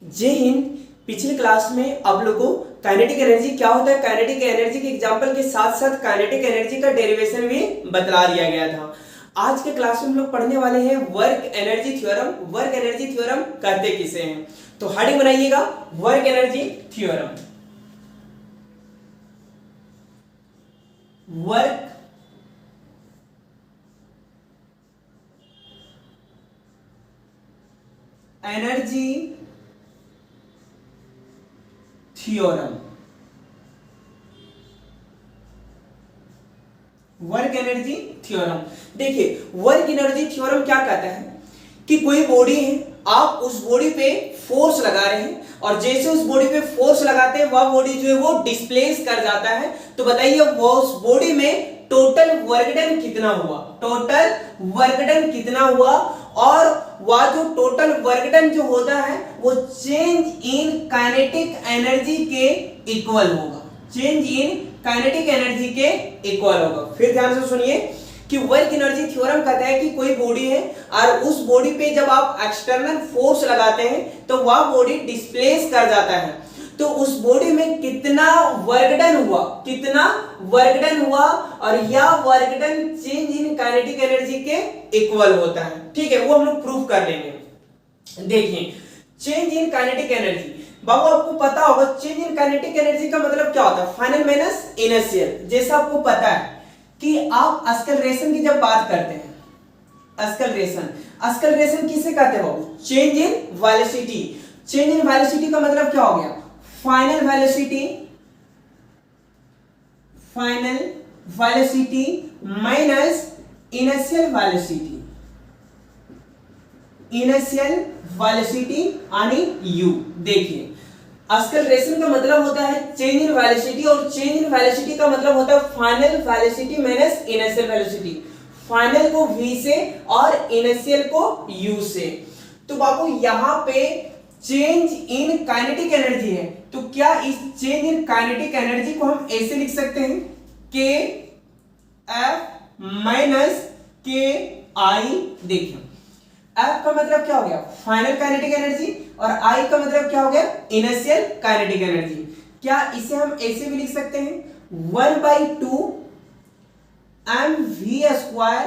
जय हिंद। पिछले क्लास में आप लोगों को काइनेटिक एनर्जी क्या होता है, काइनेटिक एनर्जी के एग्जांपल के साथ साथ काइनेटिक एनर्जी का डेरिवेशन भी बतला दिया गया था। आज के क्लास में हम लोग पढ़ने वाले हैं work energy theorem. Work energy theorem कहते किसे हैं, तो हेडिंग बनाइएगा work energy theorem. Work energy theorem. Work energy theorem, देखिए वर्क एनर्जी थ्योरम क्या कहता है कि कोई बॉडी है, आप उस बॉडी पे फोर्स लगा रहे हैं और जैसे उस बॉडी पे फोर्स लगाते हैं वह बॉडी जो है वो डिस्प्लेस कर जाता है। तो बताइए वो उस बॉडी में टोटल वर्क डन कितना हुआ, टोटल वर्क डन कितना हुआ, और वह जो टोटल वर्क डन जो होता है वो चेंज इन काइनेटिक एनर्जी के इक्वल होगा, चेंज इन काइनेटिक एनर्जी के इक्वल होगा। फिर ध्यान से सुनिए कि वर्क एनर्जी थ्योरम कहता है कि कोई बॉडी है और उस बॉडी पे जब आप एक्सटर्नल फोर्स लगाते हैं तो वह बॉडी डिस्प्लेस कर जाता है, तो उस बॉडी में कितना वर्क डन हुआ, कितना वर्क डन हुआ, और यह work done change in kinetic energy के इक्वल होता है। ठीक है, वो हम लोग प्रूव कर लेंगे। देखिए चेंज इन काइनेटिक एनर्जी, बाबू आपको पता होगा चेंज इन काइनेटिक एनर्जी का मतलब क्या होता है, फाइनल माइनस इनिशियल। जैसा आपको पता है कि आप एक्सेलरेशन की जब बात करते हैं, एक्सेलरेशन किसे कहते हैं बाबू, change in velocity. Change in velocity का मतलब क्या हो गया, final velocity minus initial velocity यानी u। देखिए एक्सेलरेशन का मतलब होता है चेंज इन वेलोसिटी और चेंज इन वेलोसिटी का मतलब होता है final velocity minus initial velocity, final को v से और इनिशियल को u से। तो बाबू यहां पे चेंज इन काइनेटिक एनर्जी है, तो क्या इस चेंज इन काइनेटिक एनर्जी को हम ऐसे लिख सकते हैं के एफ माइनस के आई। देखिए एफ का मतलब क्या हो गया, फाइनल काइनेटिक एनर्जी, और आई का मतलब क्या हो गया, इनिशियल काइनेटिक एनर्जी। क्या इसे हम ऐसे भी लिख सकते हैं 1/2 mv²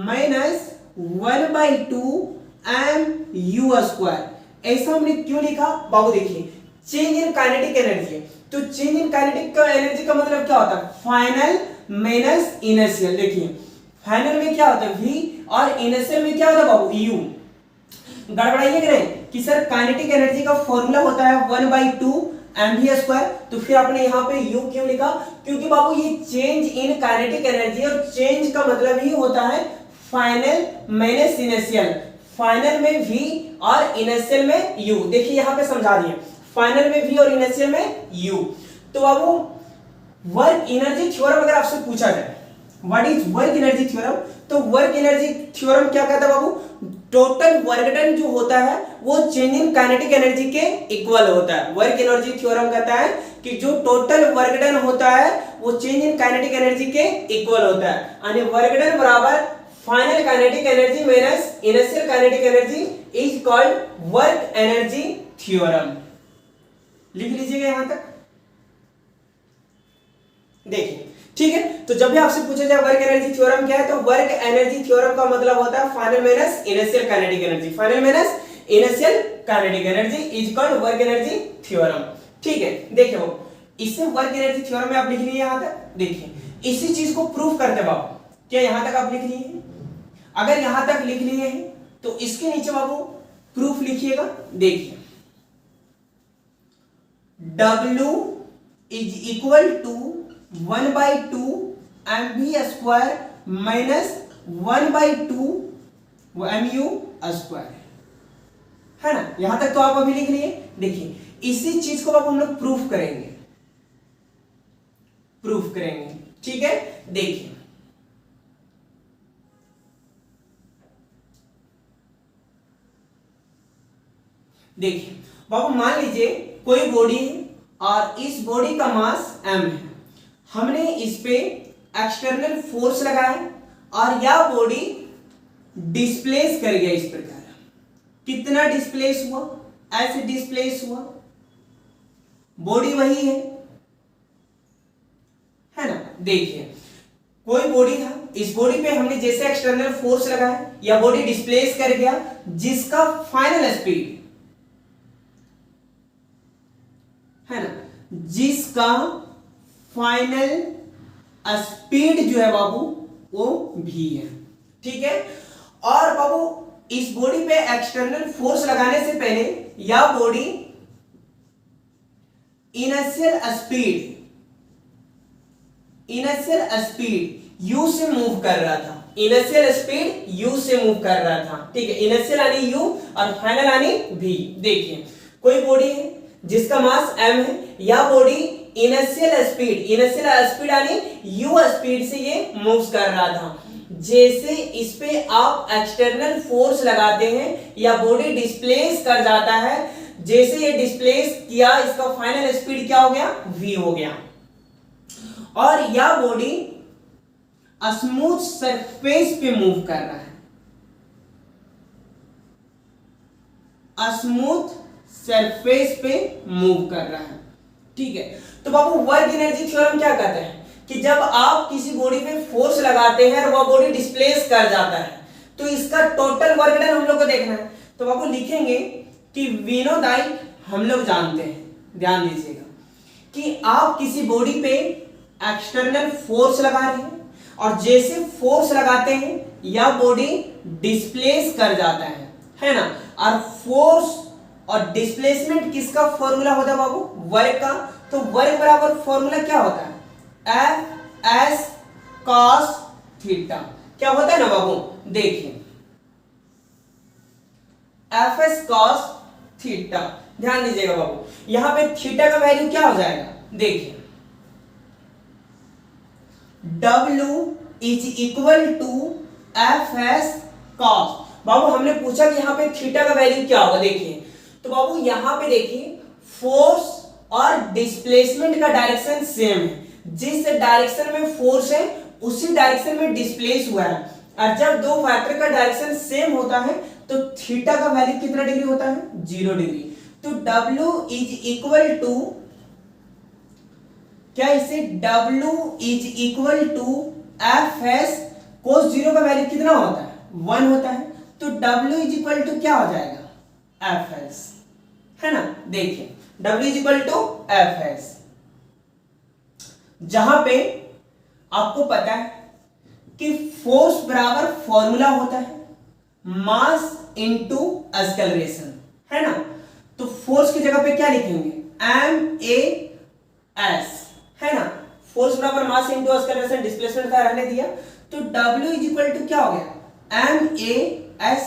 माइनस 1/2 mu²। ऐसा हमने क्यों लिखा बाबू, देखिए चेंज इन काइनेटिक एनर्जी है, तो चेंज इन काइनेटिक का एनर्जी का मतलब क्या होता है, फाइनल माइनस इनिशियल। देखिए फाइनल में क्या होता है v और इनिशियल में क्या होता है बाबू u। गड़बड़ाइए नहीं कि सर काइनेटिक एनर्जी का फॉर्मूला होता है 1/2 mv², तो फिर आपने यहाँ पे u क्यों लिखा, क्योंकि बाबू ये चेंज इन काइनेटिक एनर्जी और चेंज का मतलब ही होता है फाइनल माइनस इनिशियल, फाइनल में v और इनिशियल में u। देखिए यहाँ पे समझा दिए, फाइनल में v और इनिशियल में u। तो बाबू वर्क एनर्जी थ्योरम अगर आपसे पूछा जाए what is work energy theorem, तो वर्क एनर्जी थ्योरम क्या कहता है बाबू, टोटल वर्क डन जो होता है वो चेंज इन काइनेटिक एनर्जी के इक्वल होता है। वर्क एनर्जी थ्योरम कहता है कि जो टोटल वर्क डन होता है वो चेंज इन काइनेटिक एनर्जी के इक्वल होता है, यानी वर्क डन बराबर final kinetic energy minus initial kinetic energy is called work energy theorem. लिख लीजिएगा यहां तक। देखिए ठीक है, तो जब भी आपसे पूछा जाए वर्क एनर्जी थ्योरम क्या है, तो वर्क एनर्जी थ्योरम का मतलब होता है final minus initial kinetic energy, final minus initial kinetic energy is called work energy theorem. ठीक है, देखिए इससे वर्क एनर्जी थ्योरम में आप लिख लीजिए यहां तक। देखिए इसी चीज को प्रूव करते बाबू, क्या यहां तक आप लिख लिए हैं, अगर यहां तक लिख लिए हैं तो इसके नीचे बाबू प्रूफ लिखिएगा। देखिए W is equal to 1/2 mv² minus 1/2 mu², है ना। यहां तक तो आप अभी लिख लिए। देखिए इसी चीज को अब हम लोग प्रूफ करेंगे, ठीक है। देखिए बाबू मान लीजिए कोई बॉडी है और इस बॉडी का मास m है, हमने इस पे एक्सटर्नल फोर्स लगाया और यह बॉडी डिस्प्लेस कर गया इस प्रकार। कितना डिस्प्लेस हुआ, ऐसे डिस्प्लेस हुआ, बॉडी वही है ना। देखिए कोई बॉडी था, इस बॉडी पे हमने जैसे एक्सटर्नल फोर्स लगाया या बॉडी डिस्प्लेस कर गया, जिसका फाइनल स्पीड है ना, जिसका फाइनल स्पीड जो है बाबू वो v है। ठीक है। और बाबू इस बॉडी पे एक्सटर्नल फोर्स लगाने से पहले यह बॉडी इनिशियल स्पीड u से मूव कर रहा था, इनिशियल स्पीड u से मूव कर रहा था। ठीक है, इनिशियल यानी u और फाइनल यानी v। देखिए कोई बॉडी है जिसका मास m है, यह बॉडी इनिशियल स्पीड यानी u स्पीड से ये मूव कर रहा था। जैसे इस पे आप एक्सटर्नल फोर्स लगाते हैं या बॉडी डिस्प्लेस कर जाता है, जैसे ये डिस्प्लेस किया इसका फाइनल स्पीड क्या हो गया, v हो गया। और यह बॉडी स्मूथ सरफेस पे मूव कर रहा है, स्मूथ सरफेस पे मूव कर रहा है। ठीक है, तो बाबू वर्क एनर्जी थ्योरम क्या कहता है कि जब आप किसी बॉडी पे फोर्स लगाते हैं और वह बॉडी डिस्प्लेस कर जाता है तो इसका टोटल वर्क डन हम लोग को देखना है। तो बाबू लिखेंगे कि विनोदाई हम लोग जानते हैं, ध्यान दीजिएगा कि आप किसी बॉडी पे एक्सटर्नल फोर्स लगा रहे हैं और जैसे फोर्स लगाते हैं यह बॉडी डिस्प्लेस कर जाता है ना। और फोर्स और डिस्प्लेसमेंट किसका फॉर्मूला होता है बाबू, वर्क का। तो वर्क बराबर फॉर्मूला क्या होता है, एफ एस कॉस थीटा। क्या होता है ना बाबू, देखिए एफ एस कॉस थीटा, ध्यान दीजिएगा बाबू, यहां पे थीटा का वैल्यू क्या हो जाएगा, देखिए W is equal to F S cos. बाबू हमने पूछा कि यहां पे थीटा का वैल्यू क्या होगा, देखिए तो बाबू यहां पे देखिए फोर्स और डिस्प्लेसमेंट का डायरेक्शन सेम है, जिस डायरेक्शन में फोर्स है उसी डायरेक्शन में डिस्प्लेस हुआ है। और जब दो वेक्टर का डायरेक्शन सेम होता है तो थीटा का वैल्यू कितना डिग्री होता है, 0 डिग्री। तो W इज इक्वल टू क्या, इसे W is equal to F S cos 0 का वैल्यू कितना होता है, 1 होता है। तो W इज इक्वल टू क्या हो जाएगा, एफ एस, है ना। देखिए W is equal to F S, जहां पे आपको पता है कि फोर्स बराबर फॉर्मूला होता है मास इनटू एक्सेलरेशन, है ना। तो फोर्स की जगह पे क्या लिखेंगे, MAS, है ना। फोर्स बराबर मास इनटू एक्सेलरेशन, डिस्प्लेसमेंट का रहने दिया। तो W इज इक्वल टू क्या हो गया, MAS,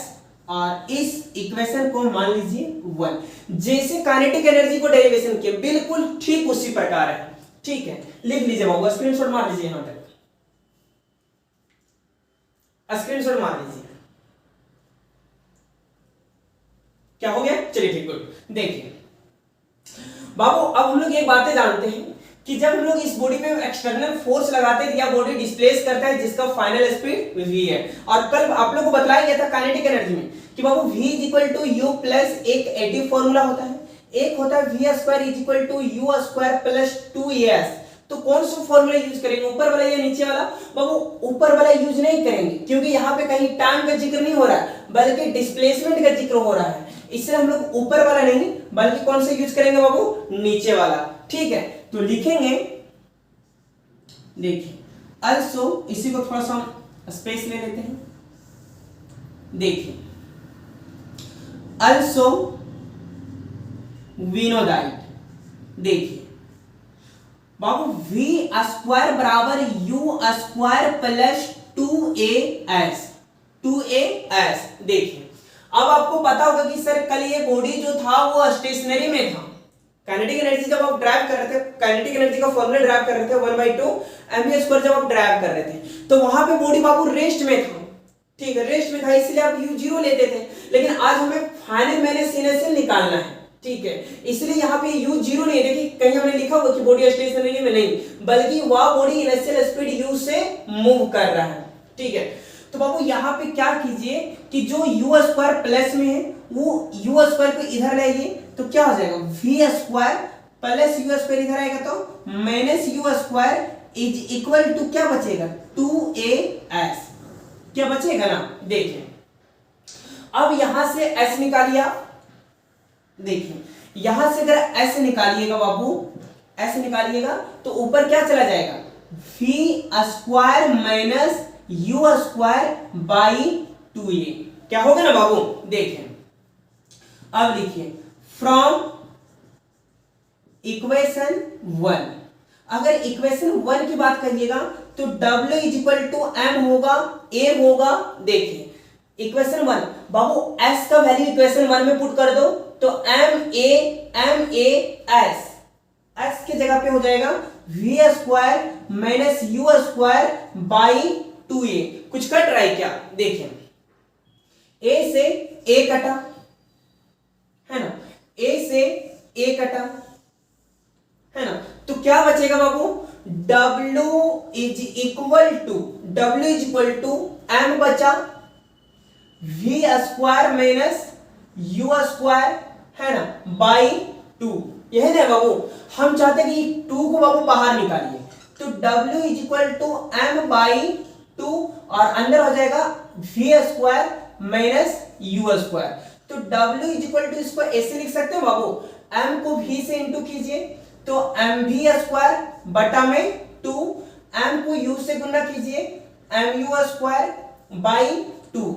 और इस इक्वेशन को मान लीजिए 1। जैसे काइनेटिक एनर्जी को डेरिवेशन किया बिल्कुल ठीक उसी प्रकार है। ठीक है, लिख लीजिए बाबू, स्क्रीनशॉट मार लीजिए, यहां तक स्क्रीनशॉट मार लीजिए। क्या हो गया, चलिए ठीक, गुड। देखिए बाबू अब हम लोग एक बातें जानते हैं कि जब हम लोग इस बॉडी पे एक्सटर्नल फोर्स लगाते हैं या बॉडी डिस्प्लेस करता है जिसका फाइनल स्पीड v है। और कल आप लोग को बताया गया था काइनेटिक एनर्जी में कि बाबू v is equal to u plus एक एडिटिव फॉर्मूला होता है, एक होता है v square is equal to u square plus 2s। तो कौन सा फॉर्मूला यूज करेंगे, ऊपर वाला या नीचे वाला? बाबू ऊपर वाला यूज नहीं करेंगे क्योंकि यहाँ पे कहीं टाइम का जिक्र नहीं हो रहा है बल्कि डिस्प्लेसमेंट का जिक्र हो रहा है, इसलिए हम लोग ऊपर वाला नहीं बल्कि कौन सा यूज करेंगे बाबू, नीचे वाला। ठीक है, तो लिखेंगे, देखिए अल्सो, इसी को थोड़ा सा स्पेस ले लेते हैं। देखिए अल्सो विनोदाइट, देखिए बाबू v स्क्वायर बराबर u स्क्वायर प्लस 2as। देखिए अब आपको पता होगा कि सर कल ये बॉडी जो था वो स्टेशनरी में था। काइनेटिक एनर्जी जब आप ड्राइव कर रहे थे, काइनेटिक एनर्जी का फॉर्मूला ड्राइव कर रहे थे 1/2 mv² जब आप ड्राइव कर रहे थे तो वहां पे बॉडी बाबू रेस्ट में था। ठीक है, रेस्ट में था इसलिए आप u0 लेते थे, लेकिन आज हमें फाइनल माइनस इनिशियल निकालना है। ठीक है, इसलिए यहाँ पे u0 नहीं, देखिए कहीं हमने लिखा होगा कि बॉडी स्टेशनरी में नहीं बल्कि वह बॉडी इनिशियल स्पीड u से मूव कर रहा है। ठीक है, तो बाबू यहाँ पे क्या कीजिए कि जो u स्क्वायर प्लस में है वो यू स्क्वायर को इधर लाइए तो क्या हो जाएगा, V square plus U square इधर आएगा तो minus U square is equal to क्या बचेगा, 2as। क्या बचेगा ना, देखिए अब यहां से s निकालिए आप, देखिए यहां से अगर s निकालिएगा बाबू, s निकालिएगा तो ऊपर क्या चला जाएगा, v square minus U square by 2a। क्या होगा ना बाबू, देखिए अब लिखिए फ्रॉम इक्वेशन 1, अगर इक्वेशन 1 की बात करिएगा तो W is equal to M होगा, a होगा। देखिए इक्वेशन 1 बाबू s का वैल्यू इक्वेशन 1 में पुट कर दो तो m a s की जगह पे हो जाएगा v square minus U square by 2a। कुछ कट रहा है क्या, देखिए a से a कटा है ना, a से a कटा है ना, तो क्या बचेगा बाबू, W is equal to m बचा, v square minus U square है ना बाई 2। यह है ना बाबू, हम चाहते हैं कि 2 को बाबू बाहर निकालिए तो W is equal to m by 2 और अंदर हो जाएगा v square minus U square. तो W इज इक्वल टू इसको ऐसे लिख सकते हैं बाबू, m को v से इंटू कीजिए तो mv स्क्वायर बटा में 2, m को u से गुना कीजिए mu square by 2।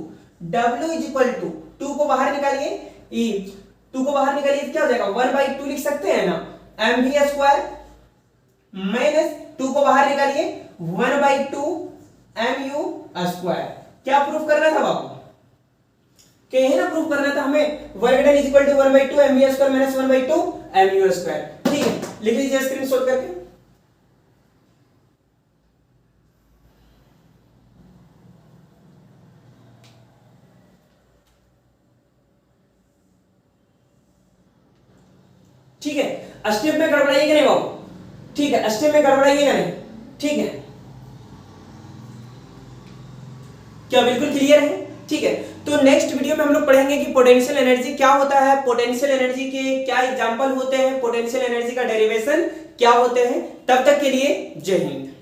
W is equal to 2 को बाहर निकालिए, 2 को बाहर निकालिए क्या हो जाएगा, 1/2 लिख सकते हैं ना, mv स्क्वायर माइनस 2 को बाहर निकालिए 1/2 mu स्क्वायर। क्या प्रूफ करना था बाबू, कहीं ना प्रूफ करना था हमें, work done is equal to 1/2 mv square minus 1/2 mu square. ठीक है, लिख लीजिए स्क्रीनशॉट करके। ठीक है, स्टेप में गड़बड़ाइएगा नहीं बाबू, ठीक है स्टेप में गड़बड़ाइएगा नहीं, ठीक है, क्या बिल्कुल क्लियर है। ठीक है, तो नेक्स्ट वीडियो में हम लोग पढ़ेंगे कि पोटेंशियल एनर्जी क्या होता है, पोटेंशियल एनर्जी के क्या एग्जांपल होते हैं, पोटेंशियल एनर्जी का डेरिवेशन क्या होते हैं। तब तक के लिए जय हिंद।